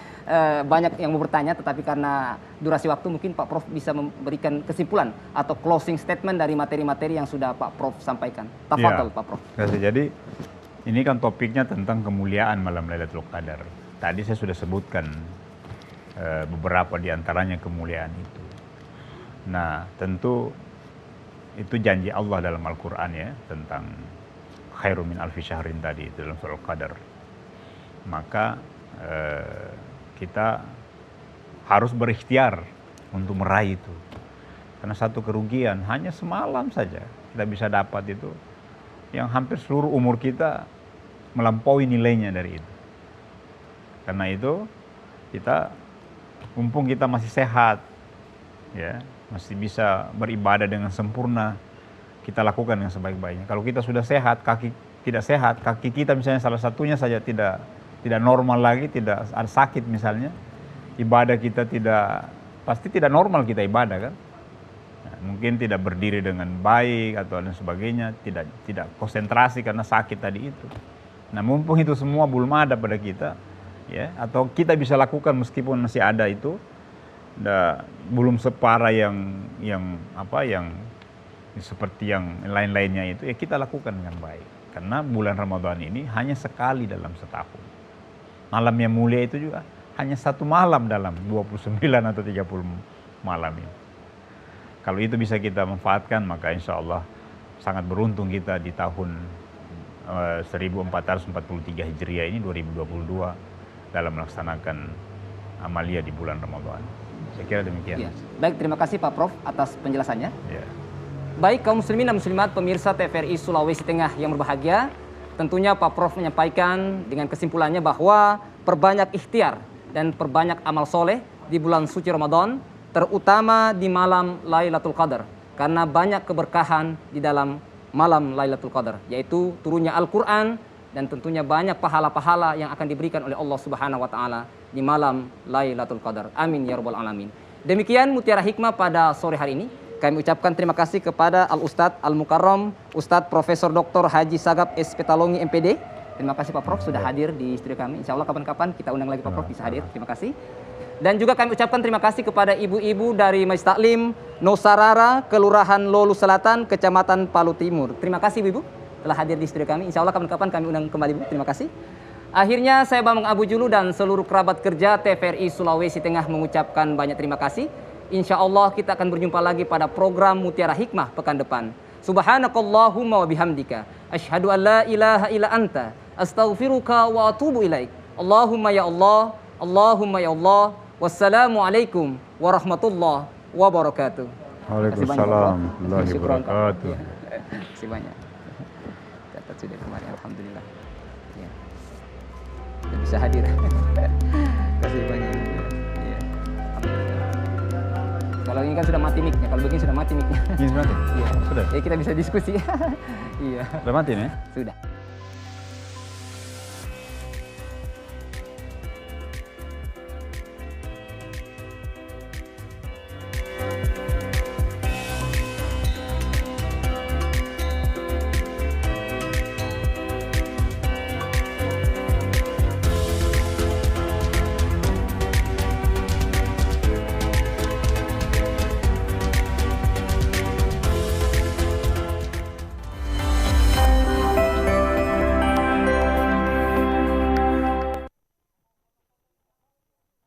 banyak yang mau bertanya, tetapi karena durasi waktu mungkin Pak Prof bisa memberikan kesimpulan atau closing statement dari materi-materi yang sudah Pak Prof sampaikan. Tafadhol Pak Prof. Jadi ini kan topiknya tentang kemuliaan malam Lailatul Qadar. Tadi saya sudah sebutkan beberapa di antaranya kemuliaan itu. Nah, tentu itu janji Allah dalam Al-Quran ya, tentang khairu min alfi syahrin tadi dalam surah Al-Qadar. Maka kita harus berikhtiar untuk meraih itu. Karena satu kerugian hanya semalam saja kita bisa dapat itu yang hampir seluruh umur kita melampaui nilainya dari itu. Karena itu kita mumpung kita masih sehat, ya, masih bisa beribadah dengan sempurna, kita lakukan yang sebaik-baiknya. Kalau kita sudah sehat, kaki tidak sehat, kaki kita misalnya salah satunya saja tidak normal lagi, tidak ada sakit misalnya, ibadah kita pasti tidak normal kita ibadah kan. Nah, mungkin tidak berdiri dengan baik atau dan sebagainya, tidak konsentrasi karena sakit tadi itu. Nah, mumpung itu semua belum ada pada kita, ya, atau kita bisa lakukan meskipun masih ada itu, belum separah yang seperti yang lain-lainnya itu, ya kita lakukan dengan baik. Karena bulan Ramadan ini hanya sekali dalam setahun. Malam yang mulia itu juga hanya satu malam dalam 29 atau 30 malam ini. Kalau itu bisa kita manfaatkan, maka insya Allah sangat beruntung kita di tahun 1443 Hijriah ini 2022 dalam melaksanakan amalia di bulan Ramadan. Saya kira demikian. Ya. Baik, terima kasih Pak Prof atas penjelasannya. Ya. Baik kaum muslimin dan muslimat pemirsa TVRI Sulawesi Tengah yang berbahagia, tentunya Pak Prof menyampaikan dengan kesimpulannya bahwa perbanyak ikhtiar dan perbanyak amal soleh di bulan suci Ramadan, terutama di malam Lailatul Qadar, karena banyak keberkahan di dalam malam Lailatul Qadar, yaitu turunnya Al-Quran dan tentunya banyak pahala-pahala yang akan diberikan oleh Allah Subhanahu wa Ta'ala di malam Lailatul Qadar. Amin ya Rabbal Alamin. Demikian Mutiara Hikmah pada sore hari ini. Kami ucapkan terima kasih kepada Al-Ustadz Al-Mukarram, Ustadz Profesor Dr. Haji Sagap S. Petalongi MPD. Terima kasih Pak Prof sudah hadir di studio kami. Insya Allah kapan-kapan kita undang lagi Pak Prof bisa hadir. Terima kasih. Dan juga kami ucapkan terima kasih kepada ibu-ibu dari Majelis Taklim Nosarara, Kelurahan Lolu Selatan, Kecamatan Palu Timur. Terima kasih Ibu telah hadir di studio kami. Insya Allah kapan-kapan kami undang kembali Bu. Terima kasih. Akhirnya saya Bambang Abu Julu dan seluruh kerabat kerja TVRI Sulawesi Tengah mengucapkan banyak terima kasih. Insya Allah kita akan berjumpa lagi pada program Mutiara Hikmah pekan depan. Subhanakallahumma wa bihamdika asyhadu an la ilaha illa anta astaghfiruka wa atubu ilaik. Allahumma ya Allah, Allahumma ya Allah. Wassalamualaikum warahmatullahi wabarakatuh. Waalaikumsalam warahmatullahi wabarakatuh. Terima kasih banyak. Catat sudah kemarin, alhamdulillah. Ya. Sudah bisa hadir. Terima kasih banyak. Ya. Kalau ini kan sudah mati mic-nya, kalau begini sudah mati mic-nya. Ini sudah mati? Iya. Sudah? Ya kita bisa diskusi. Iya. Sudah mati nih? Sudah.